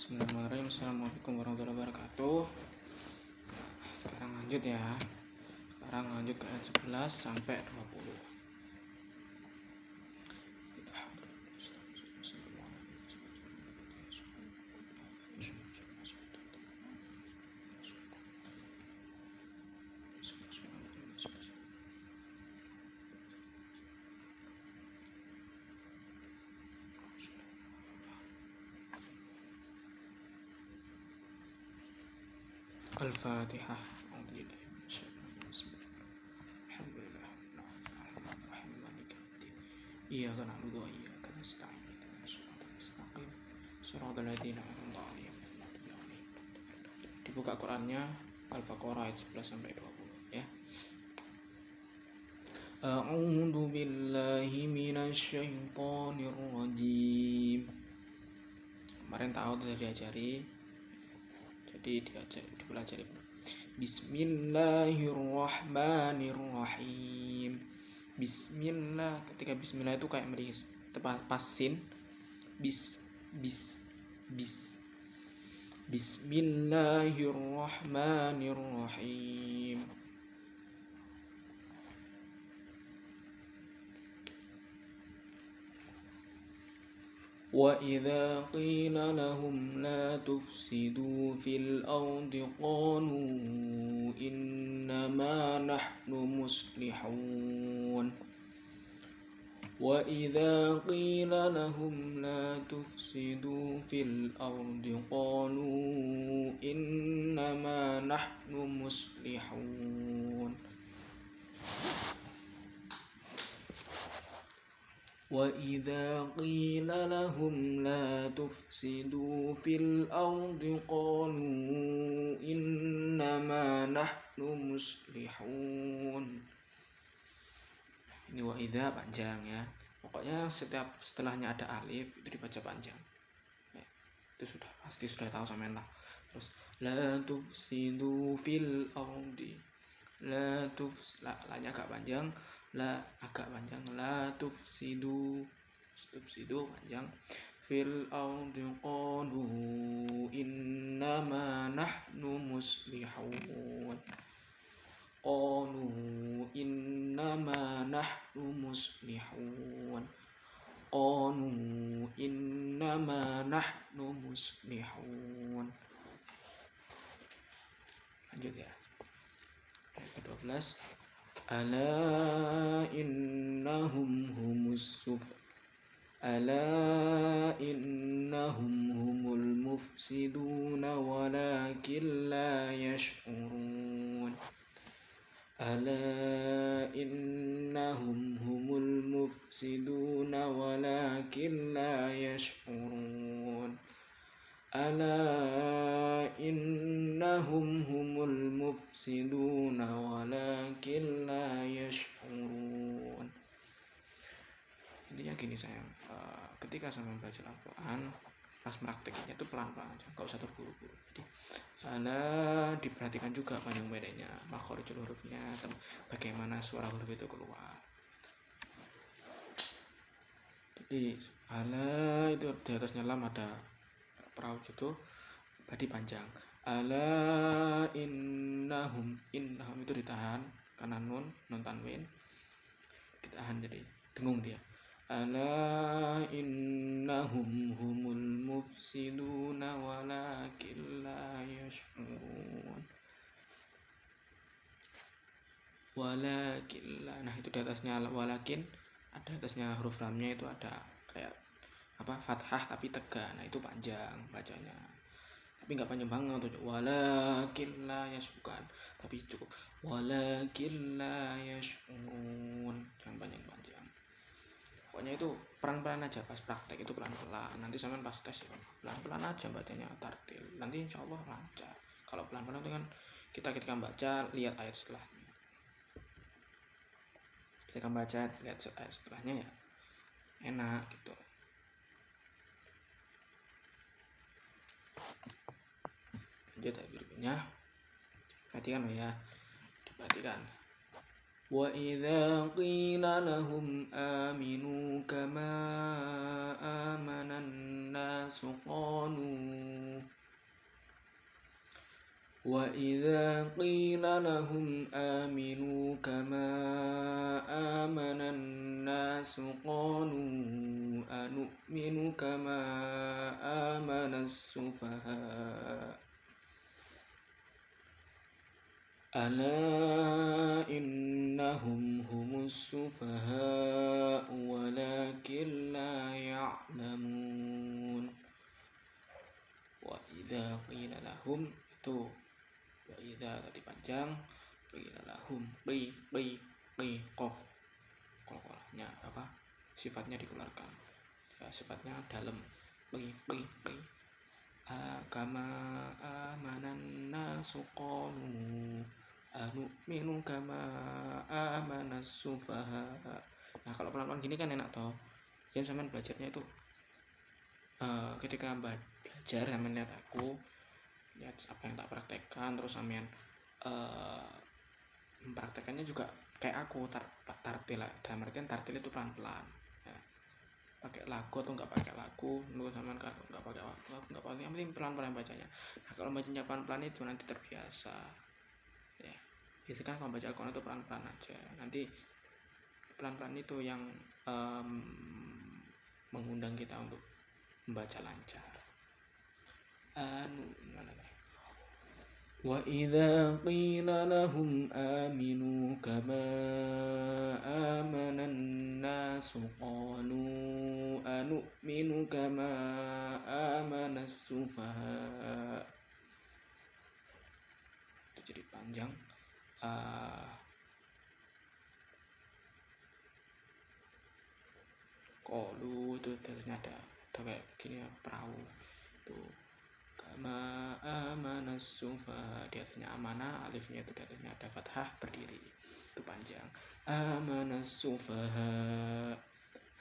Bismillahirrahmanirrahim. Assalamualaikum warahmatullahi wabarakatuh. Sekarang lanjut ya. Sekarang lanjut ke ayat 11 sampai 20. Al-Fatihah. Iyyaka na'budu wa iyyaka nasta'in. Shiratal mustaqim. Shiratal ladzina an'amta 'alaihim. Dibuka Qur'annya Al-Baqarah ayat 11 sampai 20 ya. A'udzu billahi minasy syaithanir rajim. Kemarin tahu sudah diajari. Jadi dipelajari. Bismillahirrahmanirrahim. Bismillah, ketika bismillah itu kayak meris tepat pasin. Bis. Bismillahirrahmanirrahim. وَإِذَا قِيلَ لَهُمْ لَا تُفْسِدُوا فِي الْأَرْضِ قَالُوا إِنَّمَا نَحْنُ مُصْلِحُونَ وَإِذَا قِيلَ لَهُمْ لَا تُفْسِدُوا فِي الْأَرْضِ قَالُوا إِنَّمَا نَحْنُ مُصْلِحُونَ وَإِذَا قِيلَ لَهُمْ لَا تُفْسِدُوا فِي الْأَرْضِ قَالُوا إِنَّمَا نَحْنُ مُصْلِحُونَ. Ini wa idza panjang ya. Pokoknya setiap setelahnya ada alif itu dibaca panjang. Ya, itu pasti sudah tahu sampean lah. Terus la tufsidu fil ardi. La-nya agak panjang, la agak panjang, la tufsidu panjang, fil ardi qalu innama nahnu muslihun, qalu innama nahnu muslihun, qalu innama nahnu muslihun. Lanjut ya. Ayat 12. Ala innahum humul mufsiduna walakin la yash'urun. Ala innahum humul mufsiduna walakin la yash'urun. Ala innahum humul mufsiduna walakin la yash'urun. Intinya gini sayang, ketika sama belajar Al-Quran pas prakteknya itu pelan-pelan aja, gak usah terburu-buru. Jadi diperhatikan juga panjang pendeknya, makhorijul hurufnya, bagaimana suara huruf itu keluar. Jadi ala itu di atasnya lam ada perahu gitu, tadi panjang. Ala innahum itu ditahan karena nun tanwin ditahan, jadi dengung dia. Ala innahum humul mufsiduna walakin la yash'urun. Walakin la, nah itu di atasnya walakin, ada atasnya huruf lamnya itu ada kayak fathah tapi tegak, nah itu panjang bacanya, tapi nggak panjang banget tuh. Walakin la yash'urun, tapi cukup walakin la yash'urun, jangan panjang. Pokoknya itu pelan-pelan aja, pas praktek itu pelan-pelan. Nanti sampean pas tes ya pelan-pelan aja bacanya, tartil, nanti insya Allah lancar. Kalau pelan-pelan itu kan kita ketika baca lihat ayat setelahnya, ketika baca lihat ayat setelahnya ya enak gitu. Lanjut ayat berikutnya, perhatikan ya, diperhatikan. Wa idza qila lahum aminu kama amanan nas qalu وإذا قيل لهم آمنوا كما آمن الناس قالوا أنؤمن كما آمن السفهاء ألا إنهم هم السفهاء ولكن لا يعلمون. وإذا قيل لهم itu wa idza tadi panjang, qila lahum qof kolkolahnya apa sifatnya dikeluarkan ya, sifatnya dalam qi kama amanan nasu qalu anu'minu kama amanas sufaha. Nah kalau pelan-pelan gini kan enak toh, jadi sampean belajarnya itu ketika belajar sampean lihat aku lihat apa yang tak praktekkan, terus sampean mempraktekannya juga kayak aku tartil dalam artian tartil itu pelan-pelan ya. Pakai lagu atau nggak pakai lagu, menurut sampean kan nggak pakai lagu nggak pakai, yang penting pelan-pelan bacanya. Nah kalau bacanya pelan-pelan itu nanti terbiasa ya. Biasanya kan kalau baca Al-Quran itu pelan-pelan aja, nanti pelan-pelan itu yang mengundang kita untuk membaca lancar. Wa idza qila lahum aminu kama amanan nasu qalu anu'minu kama amanas sufaha. Itu jadi panjang. Qalu itu terusnya ada kayak gini ya, perahu itu kama amanas sufaha, di atasnya amanah, alifnya itu di atasnya ada fathah berdiri, itu panjang. Amanas sufaha,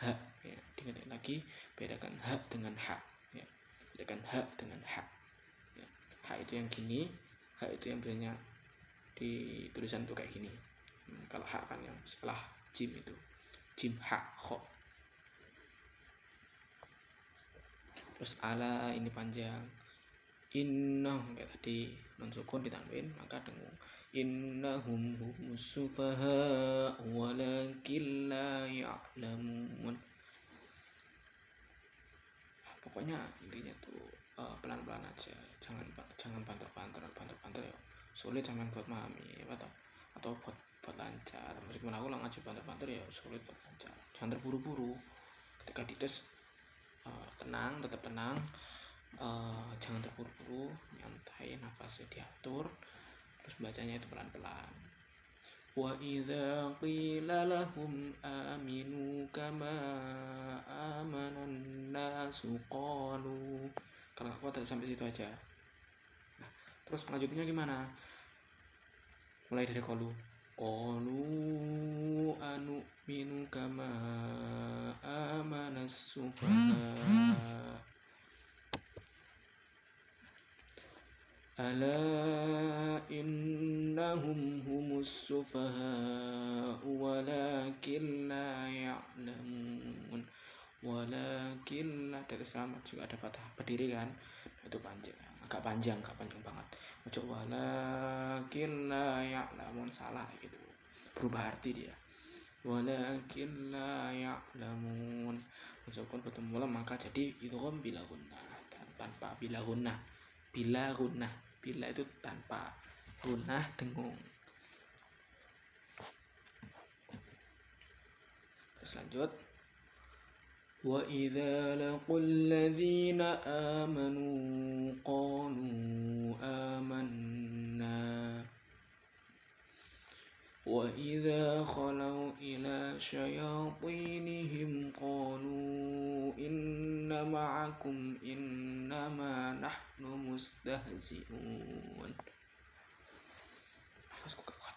ha ya, diingat lagi, bedakan ha dengan ha ya, bedakan ha dengan ha ya. Ha itu yang gini, ha itu yang biasanya di tulisan itu kayak gini. Kalau ha kan yang setelah jim itu jim ha kho. Terus ala ini panjang, inna kayak tadi non sukun ditanwin maka dengung, innahum humus sufaha walakin la ya'lamun. Pokoknya intinya tuh pelan-pelan aja, jangan banter ya, sulit jangan buat memahami atau buat lancar. Meskipun aku lah ngaji banter ya sulit buat lancar. Jangan terburu-buru ketika dites, tetap tenang, jangan terburu-buru, nyantai, nafasnya diatur, terus bacanya itu pelan-pelan. Wa idza qila lahum aminu kama amanan nasu qalu. Kalau aku tadi sampai situ aja. Nah, terus lanjutnya gimana? Mulai dari qalu anu'minu kama amanas sufaha ala innahum humus sufaha walakin la ya'lamun. Walakin la dari selamat juga ada fathah berdiri kan, itu panjang, agak panjang banget. Ojo walakin la ya'lamun, salah gitu, berubah arti dia. Walakin la ya'lamun, ucapkan bertemu lam maka jadi idgham bila gunnah, tanpa bila gunnah. Bila itu tanpa gunnah dengung. Terus lanjut, wa idza laqul ladzina amanu qalu amanna wa idza khalau ila syayatinihim qalu inna ma'akum innama nahnu mustahzi'un. Nafasku gak kuat.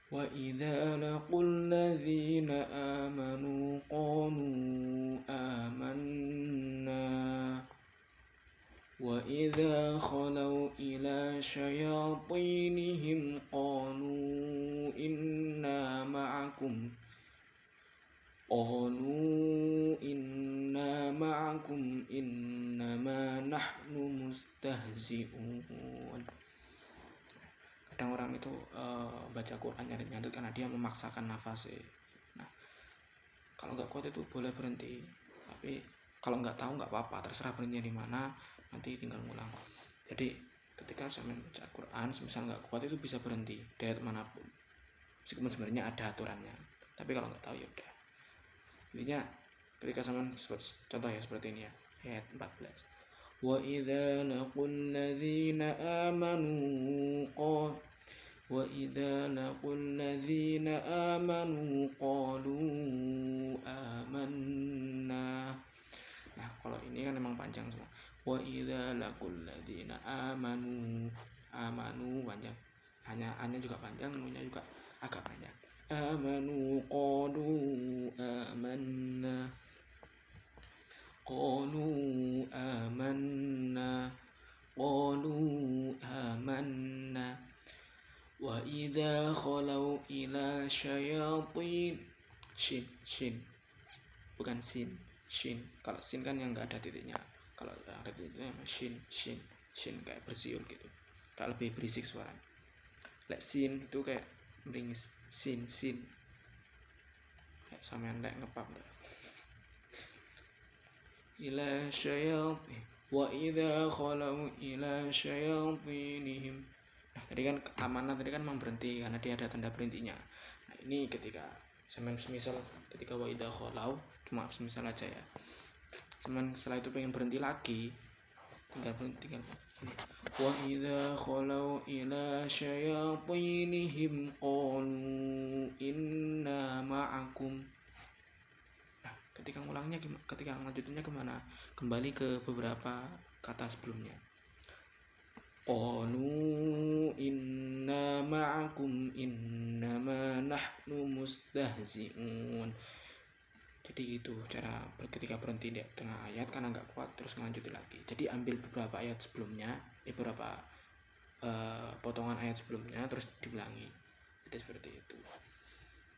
Wa idza laqul ladzina amanu qalu amanna wa idza khalau ila syayatinihim qalu inna ma'akum ma'akum innama nahnu mustahzi'un. Kadang orang itu baca Quran nyadut karena dia memaksakan nafasnya. Nah, kalau nggak kuat itu boleh berhenti, tapi kalau nggak tahu nggak apa-apa, terserah berhentinya di mana, nanti tinggal ngulang. Jadi ketika saya baca Quran, misal nggak kuat itu bisa berhenti dari ayat manapun, meskipun sebenarnya ada aturannya, tapi kalau nggak tahu ya udah. Intinya ketika saya contoh ya seperti ini ya, ayat 14. Wa idza laqul ladzina amanu qalu amanna. Nah, kalau ini kan memang panjang semua. Wa idza laqul ladzina amanu panjang. Hanya juga panjang, nunya juga agak panjang. Amanu qalu amanna. Wa idza khalau ila syayatin. Shin bukan sin. Kalau sin kan yang enggak ada titiknya. Kalau ada titiknya shin kayak bersiul gitu. Kayak lebih berisik suaranya. Lek sin itu kayak meringis. Sin kayak sampean lek ngepap dah. Ila syayatin wa idza khalau ila syayatinihim. Nah, tadi kan amanah tadi kan memang berhenti karena dia ada tanda berhentinya. Nah, ini ketika semisal ketika wa idza khalau cuma semisal aja ya. Cuman setelah itu pengen berhenti lagi, tinggal berhenti ini. Wa idza khalau ila syayatinihim qalu inna ma'akum. Nah, ketika ngulangnya ketika lanjutannya kemana? Kembali ke beberapa kata sebelumnya. Qalu inna ma'akum innama nahnu mustahzi'un. Jadi gitu cara ketika berhenti di tengah ayat karena nggak kuat terus lanjutin lagi. Jadi ambil beberapa ayat sebelumnya, beberapa potongan ayat sebelumnya terus diulangi. Jadi seperti itu.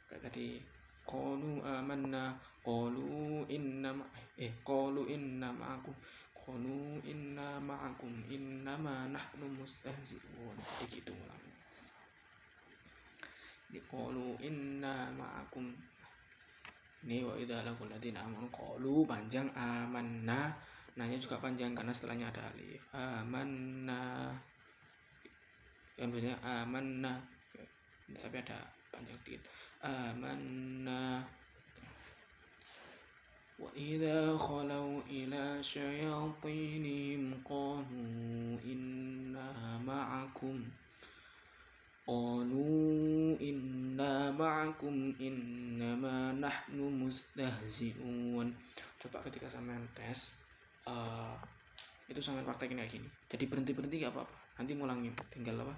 Kayak tadi qalu amanna qalu inna ma'akum qalu inna ma'akum innama nahnu mustahzi'un. Begitu ulangnya. Di qalu inna ma'akum. Ini wa idza laqul ladzina amanu qalu panjang, amanna nanya juga panjang karena setelahnya ada alif. Amanna. Yang biasanya amanna tapi ada panjang sedikit. Amanna. Wa idza khalau ila syayatinihim qalu inna ma'akum innama nahnu mustahzi'un. Coba ketika sampean tes itu sampean praktekin kayak gini. Jadi berhenti enggak apa-apa. Nanti ngulangin, tinggal apa?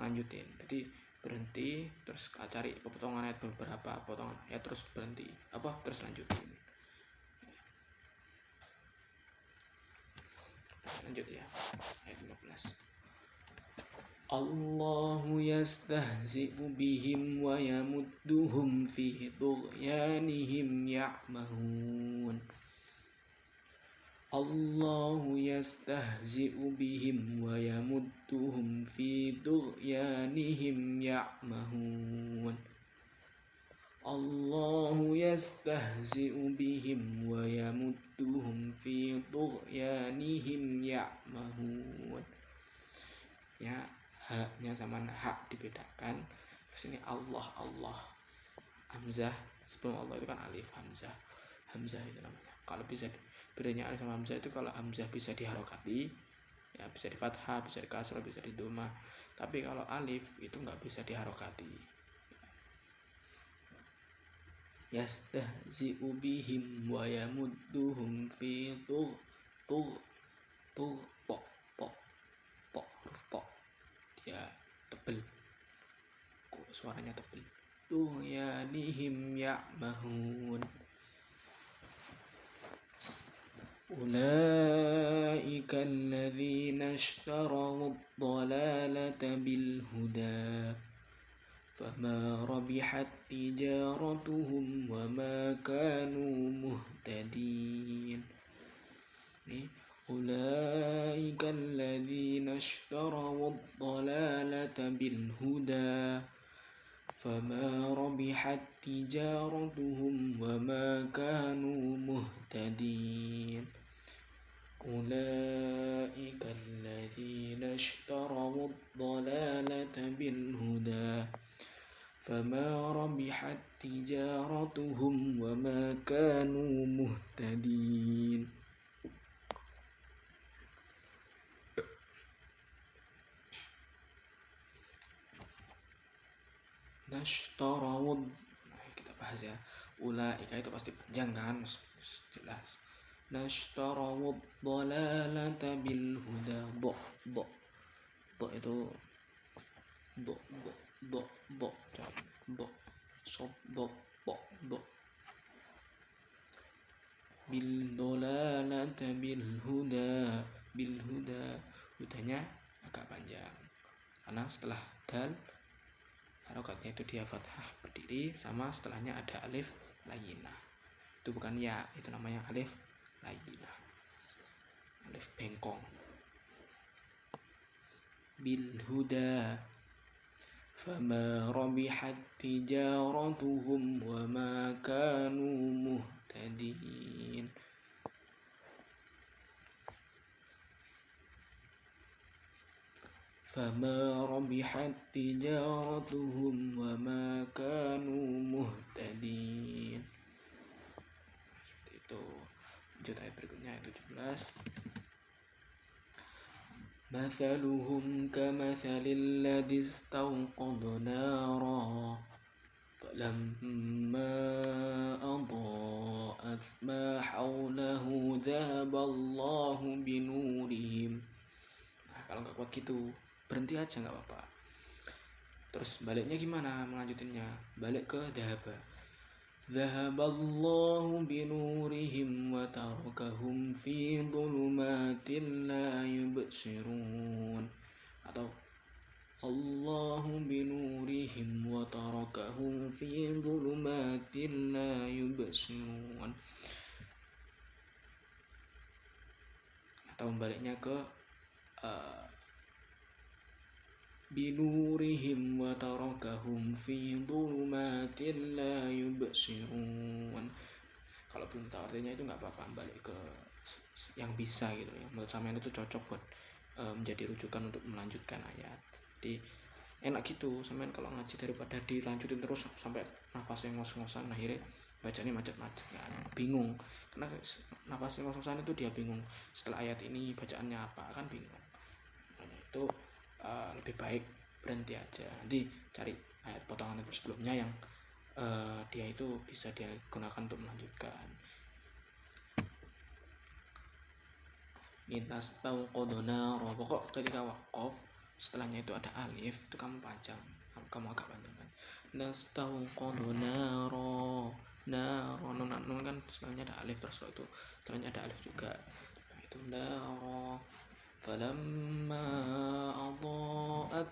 Lanjutin. Jadi berhenti terus cari potongan ayat, beberapa potongan ayat terus berhenti. Terus lanjutin. Lanjut ya. Ayat 15. Allahu yastahzi'u bihim wa yamudduhum fi tughyanihim ya'mahun. Allahu yastahzi'u bihim wa yamudduhum fi tughyanihim ya'mahun. Allahu yastahzi'u bihim wa yamudduhum fi tughyanihim ya'mahun. Ya, haknya sama hak dibedakan. Sini Allah hamzah sebelum Allah itu kan alif, hamzah itu namanya. Kalau bisa bedanya alif sama hamzah itu kalau hamzah bisa diharokati ya, bisa di fathah, bisa di kasrah, bisa di dhamma. Tapi kalau alif itu nggak bisa diharokati. Yastahzi'u bihim wa yamudduhum fi huruf to dia tebel, suaranya tebel. Tughyanihim ya'mahun. Ulaika alladzina ishtaraw ad-dalalata bil huda fama rabihat tijaratuhum wama kanu muhtadin. Ini ulaika alladzina ishtaraw ad-dhalalata bil huda fama rabihat tijaratuhum wama kanu muhtadin. Ulaika alladzina ishtaraw ad-dhalalata bil huda fama rabihat tijaratuhum wama kanu muhtadin. Nashtarawud, kita bahas ya. Ulaika itu pasti panjang kan, jelas. Nashtarawud dhalalata bil huda. Bo itu bo sob bo bil dhalalata bil huda. Hudanya agak panjang karena setelah dal harokatnya itu dia fathah berdiri, sama setelahnya ada alif layyinah. Itu bukan ya, itu namanya alif layyinah, alif bengkong. Bil huda fama rabihat tijaratuhum wama kanu muhtadin. Fama rabihat tijaratuhum wama kanu muhtadin. Seperti itu. Lanjut ayat berikutnya ayat 17. Mathaluhum kamathalil ladzi istawqada nara falamma adaa'at ma hawlahu dhahaballahu binurihim. Nah, kalau nggak kuat gitu berhenti aja nggak apa-apa. Terus baliknya gimana melanjutinnya? Balik ke dhahaballahu binurihim wa tarakahum fi dhulumatin la yubsirun. Atau Allahu binurihim wa tarakahum fi dhulumatin la yubsirun. Atau baliknya ke binurihim wa tarakahum fi dhulumatin la yubsirun. Kalau belum tahu artinya itu nggak apa-apa, balik ke yang bisa gitu ya. Menurut sampean itu cocok buat menjadi rujukan untuk melanjutkan ayat. Jadi enak gitu sampean kalau ngaji, daripada dilanjutin terus sampai nafasnya ngos-ngosan, akhirnya bacanya macet-macet kan, bingung. Karena nafasnya ngos-ngosan itu dia bingung setelah ayat ini bacaannya apa, kan bingung. Nah, itu lebih baik berhenti aja, nanti cari ayat potongan itu sebelumnya yang dia itu bisa dia gunakan untuk melanjutkan. Lintas tahu kodona roh, pokok ketika waqaf setelahnya itu ada alif, itu kamu panjang, kamu agak panjangkan. Lintas tahu kodona roh, nun kan setelahnya ada alif, terus itu setelahnya ada alif juga. Nah, itu roh. Falamma adaa'at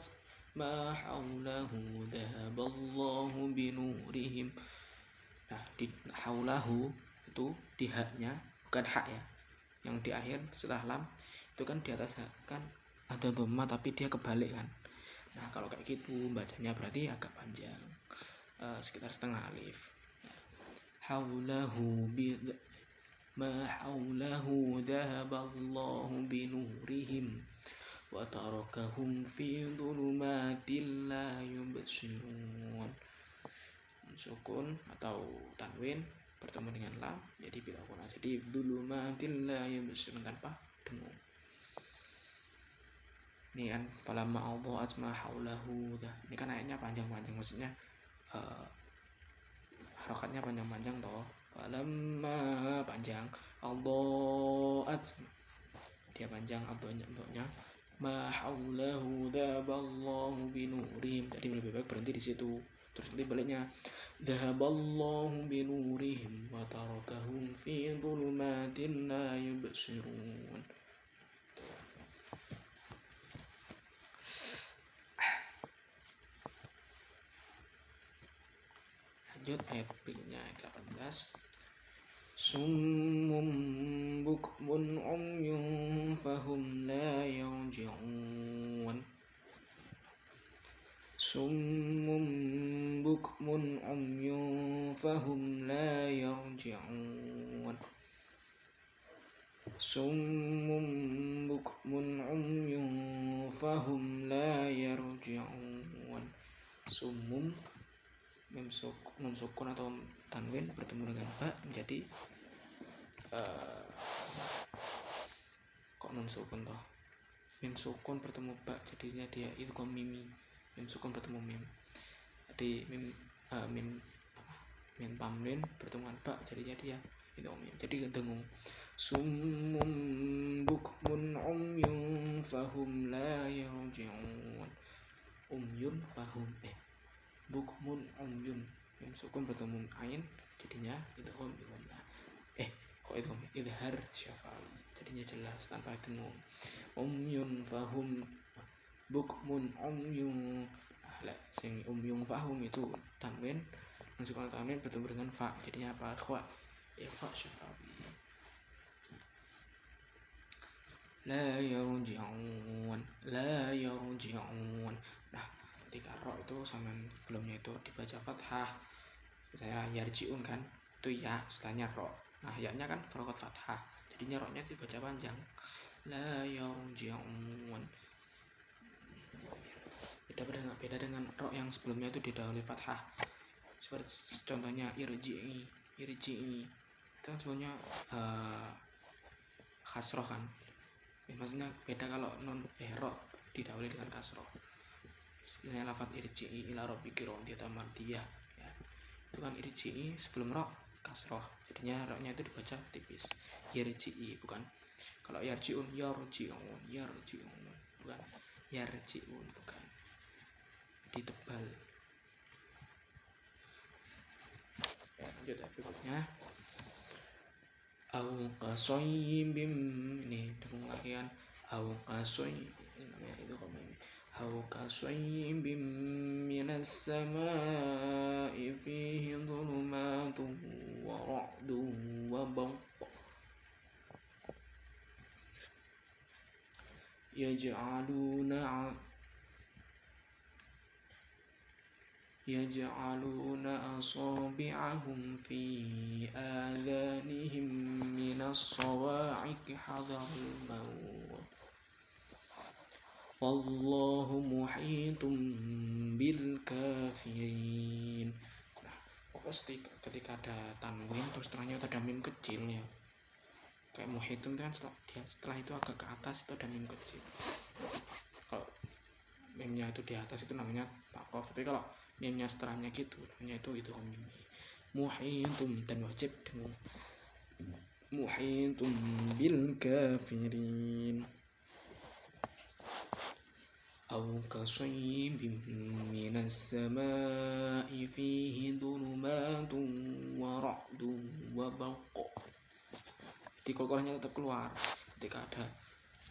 ma hawlahu dhahaballahu binurihim. Nah, di hawlahu itu di haknya, bukan hak ya, yang di akhir setelah lam itu kan di atas kan ada dhamma tapi dia kebalik kan. Nah, kalau kayak gitu bacanya berarti agak panjang, sekitar setengah alif. Hawlahu ma hawlahu dhahaballahu binurihim wa tarakahum fi dhulumatin la yubsirun. Sukun atau tanwin bertemu dengan lam jadi bila kuna, jadi dhulumatin la yubsirun tanpa dengung. Ini kan falamma adaa'at ma hawlahu, ini kan ayatnya panjang-panjang, maksudnya harokatnya panjang-panjang toh. Falamma panjang, adaa'at dia panjang, adanya ma hawlahu dhahaballahu binurihim, jadi lebih baik berhenti di situ. Terus nanti baliknya dhahaballahu binurihim wa tarakahum fi dhulumatin la yubsirun. Lanjut ayat berikutnya ayat 18. Summum bukmun umyun fahum la yarji'un. Summum bukmun umyun fahum la yarji'un. Summum bukmun umyun fahum la yarji'un. Summum mim sukun atau tanwin bertemu dengan ba menjadi kok nun sukun toh. Mim sukun bertemu ba jadinya dia itu mimi. Mim sukun bertemu mim. Jadi mim tamrin bertemu dengan ba jadinya dia itu mim. Jadi dengung. Summum bukmun umyun fahum la yarji'un. Umyun fahum bukmun umyun. Mim sukun bertemu ain jadinya itu kok itu idhar syafawi jadinya jelas tanpa dengung. Umyun fahum bukmun umyun. Nah, sing umyun fahum itu tanwin sukun tanwin bertemu dengan fa jadinya apa? Kha. Fa syafawi. La yarji'un. Nah, ketika ro itu sama sebelumnya itu dibaca fathah. Misalnya yarji'un kan, itu ya, setelahnya ro. Nah, ya-nya kan harokat fathah. Jadinya ro-nya dibaca panjang. La yarji'un. Beda dengan ro yang sebelumnya itu didahului fathah. Seperti contohnya irji'i. Itu kan sebenarnya kasroh kan. Maksudnya beda kalau ro didahului dengan kasroh. Ini lafaz irji'i ila rabbiki radiyatan mardiyah ya. Itu kan irji'i sebelum ro kasroh. Jadinya ro-nya itu dibaca tipis. Irji'i bukan. Kalau yarji'un bukan. Yarji'un bukan. Ditebal. Ya, lanjut ya berikutnya. Au qasayyibim ini dengung lagi kan. Au qasayyib ini namanya itu kok ini. Au qasayyibim minas samaa'i fihi dhulumatun wa ra'dun wa barq. يجعلون أصابعهم في آذانهم من الصواعق حذر الموت والله محيط بالكافرين. Nah, ketika ada tanwin terus setelahnya ada mim kecil ya. Kayak muhitun kan setelah itu agak ke atas itu ada mim kecil. Kalau mimnya itu di atas itu namanya takof, tapi kalau mimnya setelahnya gitu namanya itu mim. Muhitum dan wajib dengan muhitum bil kafirin. Aw kasayyibin minas samaa'i fihi dhulumatun wa ra'dun wa barq. Di kolkolnya tetap keluar ketika ada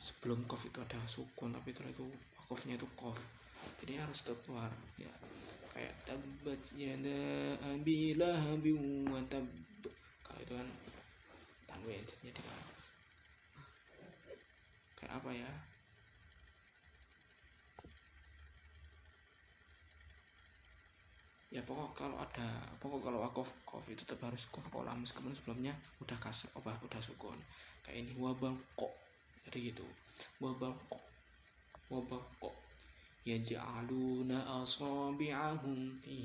sebelum kof itu ada sukun tapi setelah itu kofnya itu kof, jadi harus tetap keluar ya. Kayak tabbat yada abi lahabin wa tab, kalau itu kan tanwin jadi kayak apa ya, ya pokok kalau kof itu tetap harus kola meskipun sebelumnya udah kasar udah sukun. Kayak ini wabang kok jadi gitu wabang kok yaj'aluna asabi'ahum fi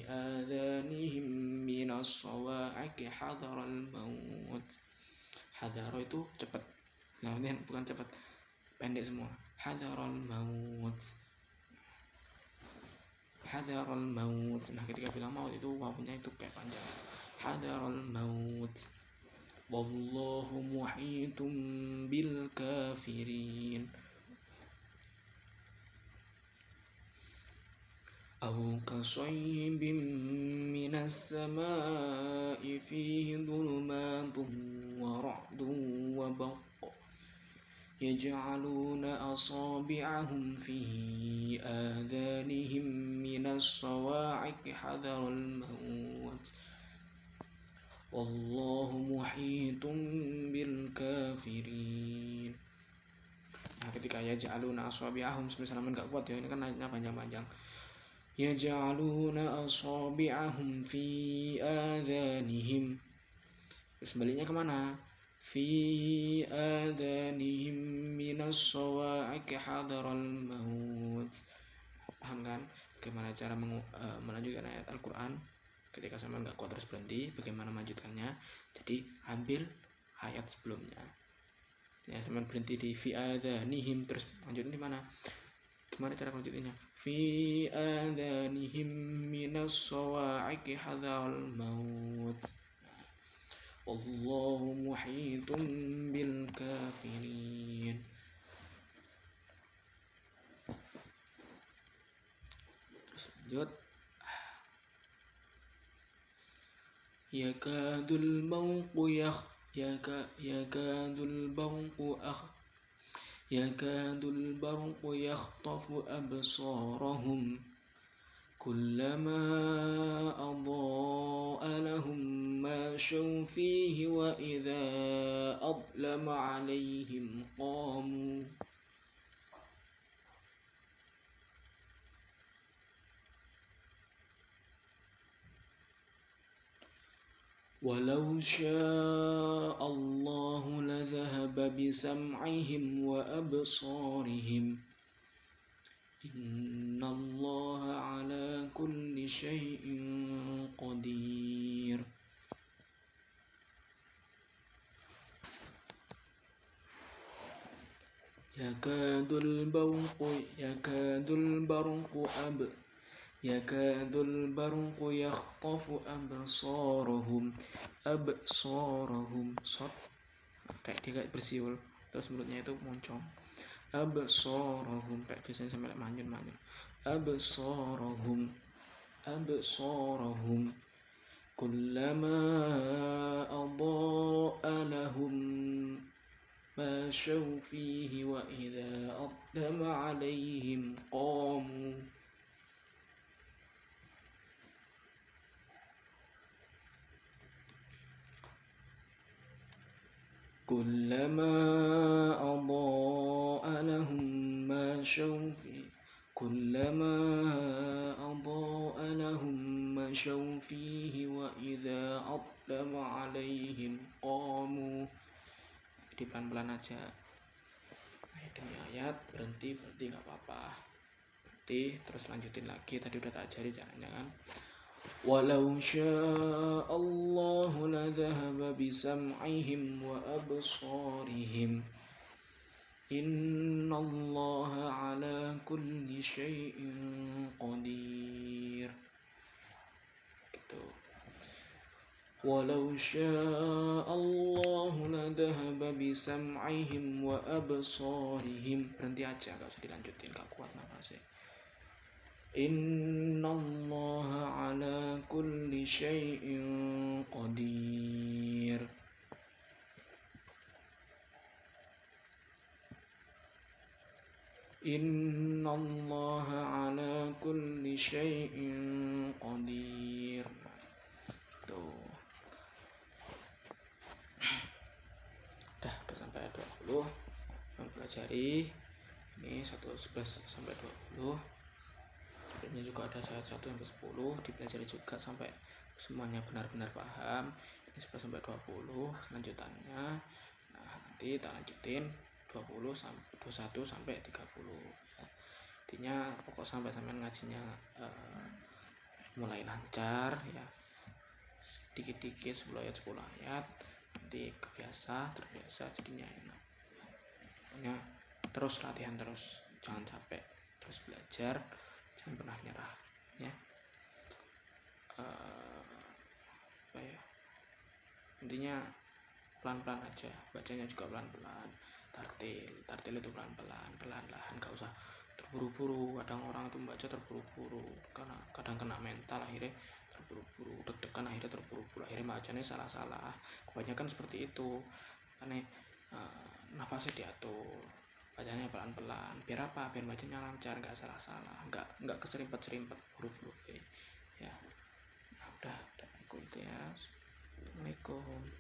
adhanihim minas sawa'iqi hadaral maut. Hadaro itu cepat, nah ini bukan cepat, pendek semua. Hadaral maut. Nah ketika bilang maut itu wawunya itu kayak panjang. Hadaral maut. Wallahu muhitum bil kafirin. Aw kasayyibin minas samaa'i fihi dhulumatun wa ra'dun wa barq. Yaj'aluna asabi'ahum fi adhanihim minas sawa'iqi hadaral maut. wallahu muhitun bil kafirin. Nah, ketika yaj'aluna asabi'ahum, misalnya enggak kuat ya, ini kan ayatnya panjang-panjang. Yaj'aluna asabi'ahum fi adhanihim. Terus baliknya kemana? Fi adhanihim minas sawa'iqi hadaral maut. Paham kan? Bagaimana cara melanjutkan ayat Al-Quran? Ketika sama nggak kuat terus berhenti, bagaimana melanjutkannya? Jadi ambil ayat sebelumnya. Ya, sama berhenti di fi adhanihim, terus lanjutin di mana? Gimana cara melanjutinnya? Fi adhanihim minas sawa'iqi hadaral maut. Wallahu muhitun bil kafirin. Terus lanjut. Yakadul barqu yakhtafu absarahum kullama adha'a lahum mashaw fihi wa idza adlama 'alaihim qamu. Walau syaa Allahu ladhahaba bisam'ihim wa absarihim. Innallaha ala kulli syai'in qadir. Yakadul barqu yakhtafu absarahum. Kayak bersiul, terus mulutnya itu moncong. Absarahum, kayak biasanya sampai manyun. Absarahum kullama adha'a lahum mashaw fihi wa idza adlama 'alaihim qamu. Kullama adha'a lahum mashaw fihi wa idza adlama 'alaihim qamu. Jadi pelan-pelan aja. Ayat demi ayat, berhenti nggak apa-apa. Berhenti, terus lanjutin lagi. Tadi udah tak ajari, jangan-jangan. Walau syaa Allahu ladhahaba bisam'ihim wa absarihim. Innallaha ala kulli syai'in qadir. Gitu. Walau syaa Allahu ladhahaba bisam'ihim wa absarihim. Berhenti aja, gak usah dilanjutin, gak kuat nafasnya. Innallaha ala kulli syai'in qadir. Innallaha ala kulli syai'in qadir. Tuh. Udah sampai 20. Mempelajari ini 111 sampai 20. Ini juga ada ayat 1 sampai 10, dipelajari juga sampai semuanya benar-benar paham. Ini 11 sampai 20 lanjutannya. Nah, nanti tak lanjutin 21 sampai 30 ya. Intinya pokok sampai ngajinya mulai lancar ya. Dikit-dikit 10 ayat nanti terbiasa jadinya enak. Pokoknya terus latihan terus, jangan capek, terus belajar, jangan pernah nyerah ya. Intinya pelan-pelan aja, bacanya juga pelan-pelan, tartil itu pelan-lahan, gak usah terburu-buru. Kadang orang itu membaca terburu-buru karena kadang kena mental, akhirnya terburu-buru, deg-degan, akhirnya terburu-buru, akhirnya bacanya salah-salah. Kebanyakan seperti itu karena nafasnya diatur, bacanya pelan-pelan. Biar apa? Biar bacanya lancar, nggak salah-salah, nggak keserimpet huruf-hurufnya ya. Nah, udah itu ya. Assalamualaikum.